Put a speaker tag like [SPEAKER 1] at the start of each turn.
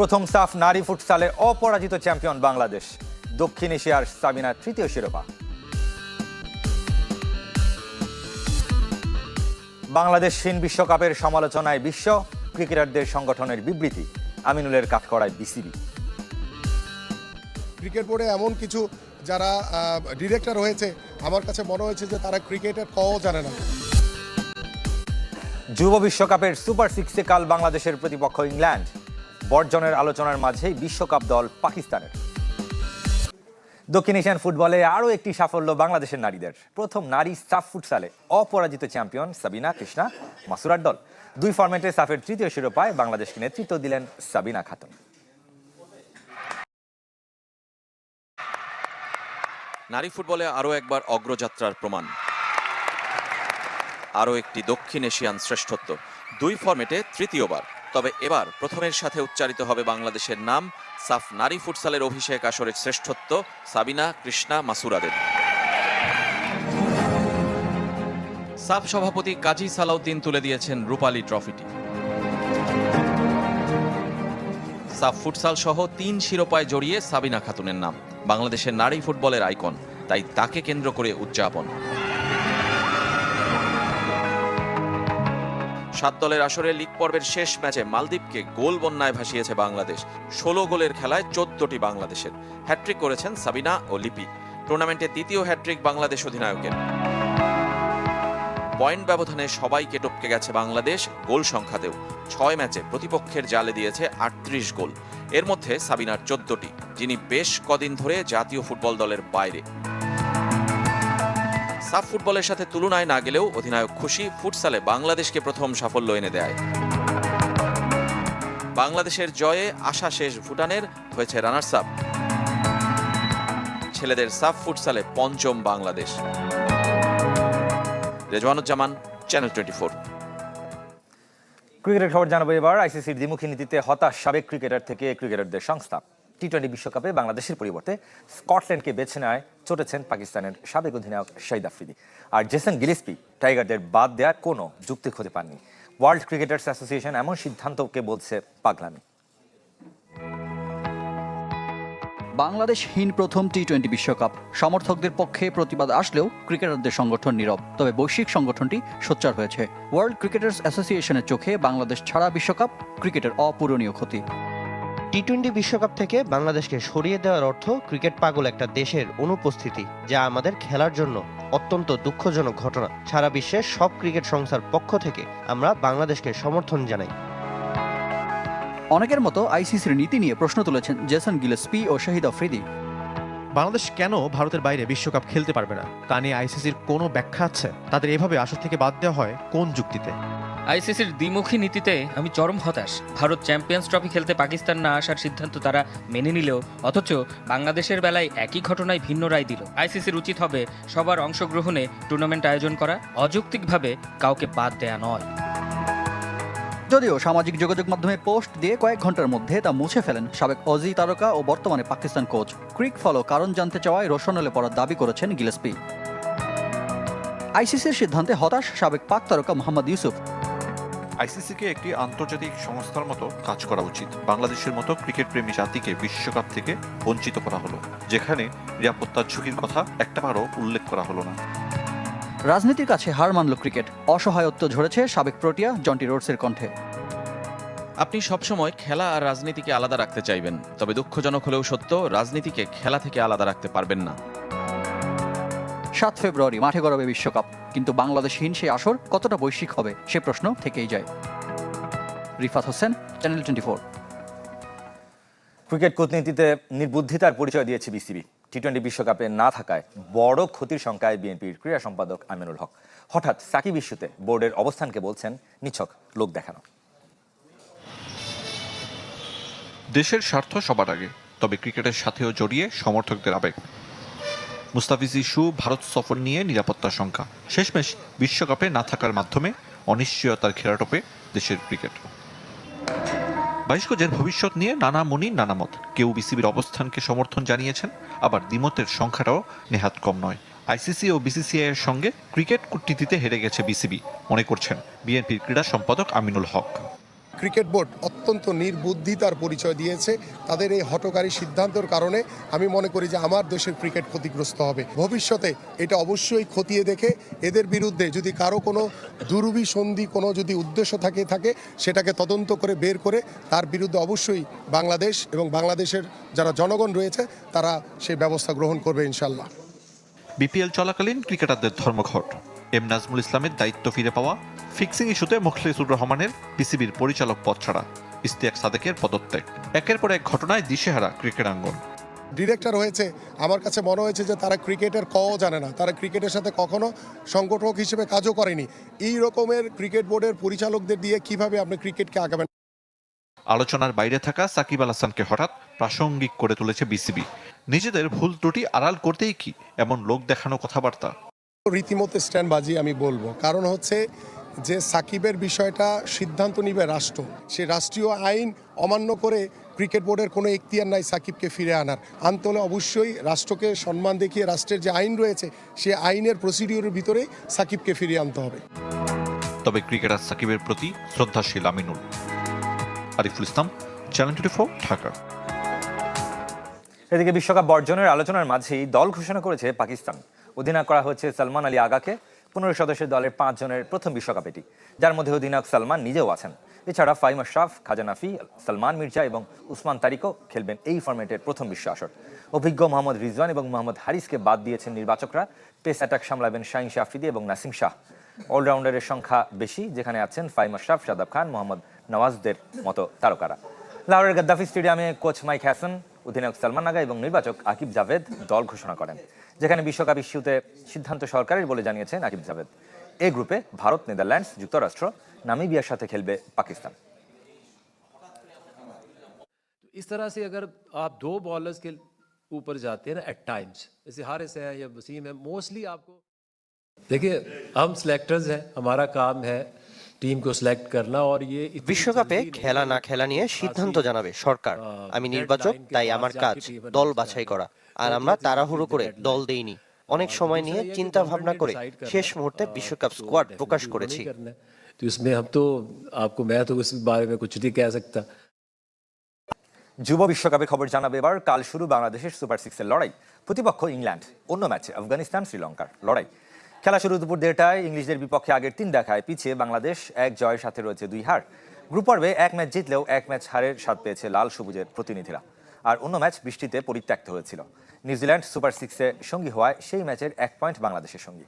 [SPEAKER 1] প্রথম সাফ নারী ফুটসালে অপরাজিত চ্যাম্পিয়ন বাংলাদেশ। দক্ষিণ এশিয়ার সাবিনার তৃতীয় শিরোপা। বাংলাদেশহীন বিশ্বকাপের সমালোচনায় বিশ্ব, ক্রিকেটারদের সংগঠনের বিবৃতি, আমিনুলের কাঠগড়ায় বিসিবি।
[SPEAKER 2] ক্রিকেট বোর্ডে এমন কিছু যারা ডিরেক্টর হয়েছে, আমার কাছে মনে হয়েছে যে তারা ক্রিকেটের কও জানে না।
[SPEAKER 1] যুব বিশ্বকাপের সুপার সিক্সে কাল বাংলাদেশের প্রতিপক্ষ ইংল্যান্ড। বর্জনের আলোচনার মাঝেই বিশ্বকাপ দল পাকিস্তানের। দক্ষিণ এশিয়ান ফুটবলে আরও একটি সাফল্য বাংলাদেশের নারীদের। প্রথম নারী সাফ ফুটসালে অপরাজিত চ্যাম্পিয়ন সাবিনা কৃষ্ণা মাসুরার দল। 2 ফরম্যাটে সাফের তৃতীয় শিরোপায় বাংলাদেশকে নেতৃত্ব দিলেন সাবিনা খাতুন।
[SPEAKER 3] নারী ফুটবলে আরও একবার অগ্রযাত্রার প্রমাণ, আরও একটি দক্ষিণ এশিয়ান শ্রেষ্ঠত্ব। 2 ফরম্যাটে তৃতীয়বার। তবে এবার প্রথমের সাথে উচ্চারিত হবে বাংলাদেশের নাম। সাফ নারী ফুটসালের অভিষেক আসরের শ্রেষ্ঠত্ব সাবিনা কৃষ্ণা মাসুরাদের। সাফ সভাপতি কাজী সালাউদ্দিন তুলে দিয়েছেন রূপালী ট্রফিটি। সাফ ফুটসাল সহ 3 শিরোপায় জড়িয়ে সাবিনা খাতুনের নাম। বাংলাদেশের নারী ফুটবলের আইকন, তাই তাকে কেন্দ্র করে উদযাপন। 7 দলের আসরে লিগ পর্বের শেষ ম্যাচে মালদ্বীপকে গোল বন্যায় ভাসিয়েছে বাংলাদেশ। 16 গোলের খেলায় 14টি বাংলাদেশের। হ্যাট্রিক করেছেন সাবিনা ও লিপি। টুর্নামেন্টে দ্বিতীয় হ্যাট্রিক বাংলাদেশ অধিনায়কের। পয়েন্ট ব্যবধানে সবাইকে টপকে গেছে বাংলাদেশ গোল সংখ্যাতেও। 6 ম্যাচে প্রতিপক্ষের জালে দিয়েছে 38 গোল। এর মধ্যে সাবিনার 14টি, যিনি বেশ কদিন ধরে জাতীয় ফুটবল দলের বাইরে। সাফ ফুটবলের সাথে তুলনায় না গেলেও অধিনায়ক খুশি, ফুটসালে বাংলাদেশকে প্রথম সাফল্য এনে দেয়। বাংলাদেশের জয়ে আশা শেষ ভুটানের, হয়েছে রানার্স আপ। ছেলেদের সাফ ফুটসালে পঞ্চম বাংলাদেশ। রেজওয়ানুজ্জামান, চ্যানেল 24।
[SPEAKER 1] ক্রিকেটের খবর জানাবো এবার। আইসিসির দ্বিমুখী নীতিতে হতাশ সাবেক ক্রিকেটার থেকে ক্রিকেটারদের সংস্থা। টি-20 বিশ্বকাপে বাংলাদেশের পরিবর্তে স্কটল্যান্ডকে বেছে নেয় চটেছেন পাকিস্তানের সাবেক অধিনায়ক শাহিদ আফ্রিদি। আর জেসন গিলেস্পি টাইগারদের বাদ দেওয়ার কোনো যুক্তি খুঁজে পাননি। ওয়ার্ল্ড ক্রিকেটার্স অ্যাসোসিয়েশন এমন সিদ্ধান্তকে বলছে পাগলামি।
[SPEAKER 4] বাংলাদেশহীন প্রথম টি-20 বিশ্বকাপ। সমর্থকদের পক্ষে প্রতিবাদ আসলেও ক্রিকেটারদের সংগঠন নীরব। তবে বৈশ্বিক সংগঠনটি সোচ্চার হয়েছে। ওয়ার্ল্ড ক্রিকেটার্স অ্যাসোসিয়েশনের চোখে বাংলাদেশ ছাড়া বিশ্বকাপ ক্রিকেটের অপূরণীয় ক্ষতি।
[SPEAKER 5] টি-20 বিশ্বকাপ থেকে বাংলাদেশকে সরিয়ে দেওয়ার অর্থ ক্রিকেট পাগল একটা দেশের অনুপস্থিতি, যা আমাদের খেলার জন্য অত্যন্ত দুঃখজনক ঘটনা। সারা বিশ্বের সব ক্রিকেট সংস্থার পক্ষ থেকে আমরা বাংলাদেশকে সমর্থন জানাই।
[SPEAKER 4] অনেকের মতো আইসিসির নীতি নিয়ে প্রশ্ন তুলেছেন জেসন গিলেস্পি ও শাহিদ আফ্রিদি।
[SPEAKER 6] বাংলাদেশ কেন ভারতের বাইরে বিশ্বকাপ খেলতে পারবে না, তা নিয়ে আইসিসির কোনো ব্যাখ্যা আছে? তাদের এভাবে আসর থেকে বাদ দেওয়া হয় কোন যুক্তিতে?
[SPEAKER 7] আইসিসির দ্বিমুখী নীতিতে আমি চরম হতাশ। ভারত চ্যাম্পিয়ন্স ট্রফি খেলতে পাকিস্তান না আসার সিদ্ধান্ত তারা মেনে নিলেও অথচ বাংলাদেশের বেলায় একই ঘটনায় ভিন্ন রায় দিল। আইসিসির উচিত হবে সবার অংশগ্রহণে টুর্নামেন্ট আয়োজন করা, অযৌক্তিকভাবে কাউকে বাদ দেয়া নয়।
[SPEAKER 4] যদিও সামাজিক যোগাযোগ মাধ্যমে পোস্ট দিয়ে কয়েক ঘন্টার মধ্যে তা মুছে ফেলেন সাবেক অজি তারকা ও বর্তমানে পাকিস্তান কোচ। ক্রিক ফলো কারণ জানতে চাওয়ায় রোশনলে পড়ার দাবি করেছেন গিলেস্পি। আইসিসির সিদ্ধান্তে হতাশ সাবেক পাক তারকা মোহাম্মদ ইউসুফ।
[SPEAKER 8] আইসিসিকে একটি আন্তর্জাতিক সংস্থার মতো কাজ করা উচিত। বাংলাদেশের মতো ক্রিকেট প্রেমী জাতিকে বিশ্বকাপ থেকে বঞ্চিত করা হলো, যেখানে নিরাপত্তার ঝুঁকির কথা একটাবারও উল্লেখ করা হলো না।
[SPEAKER 4] রাজনীতির কাছে হার মানল ক্রিকেট, অসহায়ত্ব ঝরেছে সাবেক প্রোটিয়া জন্টি রোডসের কণ্ঠে।
[SPEAKER 3] আপনি সবসময় খেলা আর রাজনীতিকে আলাদা রাখতে চাইবেন, তবে দুঃখজনক হলেও সত্য, রাজনীতিকে খেলা থেকে আলাদা রাখতে পারবেন না।
[SPEAKER 4] 7 ফেব্রুয়ারি মাঠে গড়াবে বিশ্বকাপ, কিন্তু বাংলাদেশহীন সেই আসর কতটা বৈশ্বিক হবে সে প্রশ্ন থেকেই যায়। রিফাত হোসেন, চ্যানেল 24।
[SPEAKER 1] ক্রিকেট কূটনীতিতে নির্বুদ্ধিতার পরিচয় দিয়েছে বিসিবি। টি-20 বিশ্বকাপে না থাকায় বড় ক্ষতির সংখ্যায় বিএনপির ক্রীড়া সম্পাদক আমিনুল হক। হঠাৎ সাকিব ইস্যুতে বোর্ডের অবস্থানকে বলছেন নিছক লোক দেখানো।
[SPEAKER 8] দেশের স্বার্থ সবার আগে, তবে ক্রিকেটের সাথেও জড়িয়ে সমর্থকদের আবেগ। মুস্তাফিজ ইস্যু, ভারত সফর নিয়ে নিরাপত্তার শঙ্কা, শেষমেশ বিশ্বকাপে না থাকার মাধ্যমে অনিশ্চয়তার ঘেরাটোপে দেশের ক্রিকেট। 22 গজের ভবিষ্যৎ নিয়ে নানা মনি নানা মত। কেউ বিসিবির অবস্থানকে সমর্থন জানিয়েছেন, আবার দ্বিমতের সংখ্যাটাও নেহাত কম নয়। আইসিসি ও বিসিসিআই এর সঙ্গে ক্রিকেট কূটনীতিতে হেরে গেছে বিসিবি, মনে করছেন বিএনপির ক্রীড়া সম্পাদক আমিনুল হক।
[SPEAKER 2] ক্রিকেট বোর্ড অত্যন্ত নির্বুদ্ধিতার পরিচয় দিয়েছে। তাদের এই হঠকারী সিদ্ধান্তের কারণে আমি মনে করি যে আমার দেশের ক্রিকেট ক্ষতিগ্রস্ত হবে। ভবিষ্যতে এটা অবশ্যই খতিয়ে দেখে এদের বিরুদ্ধে যদি কারো কোনো দুরভিসন্ধি কোনো যদি উদ্দেশ্য থাকে সেটাকে তদন্ত করে বের করে তার বিরুদ্ধে অবশ্যই বাংলাদেশ এবং বাংলাদেশের যারা জনগণ রয়েছে তারা সেই ব্যবস্থা গ্রহণ করবে ইনশাল্লাহ।
[SPEAKER 8] বিপিএল চলাকালীন ক্রিকেটারদের ধর্মঘট, এম নাজমুল ইসলামের দায়িত্ব ফিরে পাওয়া, ফিক্সিং ইস্যুতে মুখলেসুর রহমানের বিসিবির পরিচালক পদ ছাড়া, ইশতিয়াক সাদেকের পদত্যাগ, একের পর এক ঘটনায় দিশেহারা ক্রিকেট আঙ্গন।
[SPEAKER 2] ডিরেক্টর হয়েছে, আমার কাছে মনে হয়েছে যে তারা ক্রিকেটের কও জানে না, তারা ক্রিকেটের সাথে কখনো সংগঠক হিসেবে কাজও করেনি। এই রকমের ক্রিকেট বোর্ডের পরিচালকদের দিয়ে কিভাবে আপনি ক্রিকেটকে আগাবেন?
[SPEAKER 8] আলোচনার বাইরে থাকা সাকিব আল হাসানকে হঠাৎ প্রাসঙ্গিক করে তুলেছে বিসিবি। নিজেদের ভুল ত্রুটি আড়াল করতেই কি এমন লোক দেখানো কথাবার্তা?
[SPEAKER 2] রীতিমতো স্ট্যান্ডবাজি আমি বলবো, কারণ হচ্ছে যে সাকিবের বিষয়টা সিদ্ধান্ত নিবে রাষ্ট্র, সে রাষ্ট্রীয় আইন অমান্য করে ক্রিকেট বোর্ডের কোনো এখতিয়ার নাই সাকিবকে ফিরে আনতে হলে অবশ্যই রাষ্ট্রকে সম্মান দেখিয়ে রাষ্ট্রের যে আইন রয়েছে সে আইনের প্রসিডিওরের ভিতরেই সাকিবকে ফিরিয়ে আনতে হবে।
[SPEAKER 8] তবে ক্রিকেটার সাকিবের প্রতি শ্রদ্ধাশীল আমিনুল। আরিফুল ইসলাম, চ্যানেল 24, ঢাকা।
[SPEAKER 1] এদিকে বিশ্বকাপ বর্জনের আলোচনার মাঝেই দল ঘোষণা করেছে পাকিস্তান। অধিনায়ক করা হচ্ছে সালমান আলী আগাকে। 15 সদস্যের দলের 5 জনের প্রথম বিশ্বকাপ এটি, যার মধ্যে অধিনায়ক সালমান নিজেও আছেন। এছাড়া ফাহিম আশরাফ, খাজা নাফি, সালমান মির্জা এবং উসমান তারিকও খেলবেন এই ফরম্যাটের প্রথম বিশ্ব আসর। অভিজ্ঞ মোহাম্মদ রিজওয়ান এবং মোহাম্মদ হারিসকে বাদ দিয়েছেন নির্বাচকরা। পেস অ্যাটাক সামলাবেন শাহিন আফ্রিদি এবং নাসিম শাহ। অলরাউন্ডারের সংখ্যা বেশি, যেখানে আছেন ফাহিম আশরাফ, শাদাব খান, মোহাম্মদ নওয়াজদের মতো তারকারা। লাহোরের গাদ্দাফি স্টেডিয়ামে কোচ মাইক হাসান, অধিনায়ক সালমান আগা এবং নির্বাচক আকিব জাভেদ দল ঘোষণা করেন, যেখানে বিশ্বকাপ ইস্যুতে সিদ্ধান্ত সরকারের বলে জানিয়েছেন আকিব জাভেদ। এই গ্রুপে ভারত, নেদারল্যান্ডস, যুক্তরাষ্ট্র, নামিবিয়ার সাথে খেলবে পাকিস্তান।
[SPEAKER 9] इस तरह से अगर आप 2 बॉलर्स के ऊपर जाते हैं ना एट टाइम्स, जैसे हारिस है या वसीम है, मोस्टली आपको देखिए हम सिलेक्टर्स हैं, हमारा काम है टीम को सिलेक्ट करना। और ये
[SPEAKER 5] বিশ্বকাপে খেলা না খেলা নিয়ে সিদ্ধান্ত জানাবে সরকার। আমি নির্বাচক, তাই আমার কাজ দল বাছাই করা, আর আমরা তাড়াহুড়ো করে দল দেইনি। অনেক সময় নিয়ে চিন্তা ভাবনা করে শেষ মুহূর্তে বিশ্বকাপ স্কোয়াড প্রকাশ করেছি।
[SPEAKER 9] तो इसमें हम तो आपको मैं तो इस बारे में कुछ नहीं कह सकता।
[SPEAKER 1] যুব বিশ্বকাপে খবর জানাবে এবার। কাল শুরু বাংলাদেশের সুপার 6-এর লড়াই। প্রতিপক্ষ ইংল্যান্ড, অন্য ম্যাচে আফগানিস্তান, শ্রীলঙ্কার লড়াই। খেলা শুরু দুপুর 1:30টায়। ইংলিশদের বিপক্ষে আগের 3 দেখায় পিছিয়ে বাংলাদেশ 1 জয়ের সাথে রয়েছে 2 হার। গ্রুপ পর্বে 1 ম্যাচ জিতলেও 1 ম্যাচ হারের স্বাদ পেয়েছে লাল সবুজের প্রতিনিধিরা। আর অন্য ম্যাচ বৃষ্টিতে পরিত্যক্ত হয়েছিল। নিউজিল্যান্ড সুপার 6-এ সঙ্গী হওয়ায় সেই ম্যাচের 1 পয়েন্ট বাংলাদেশের সঙ্গী।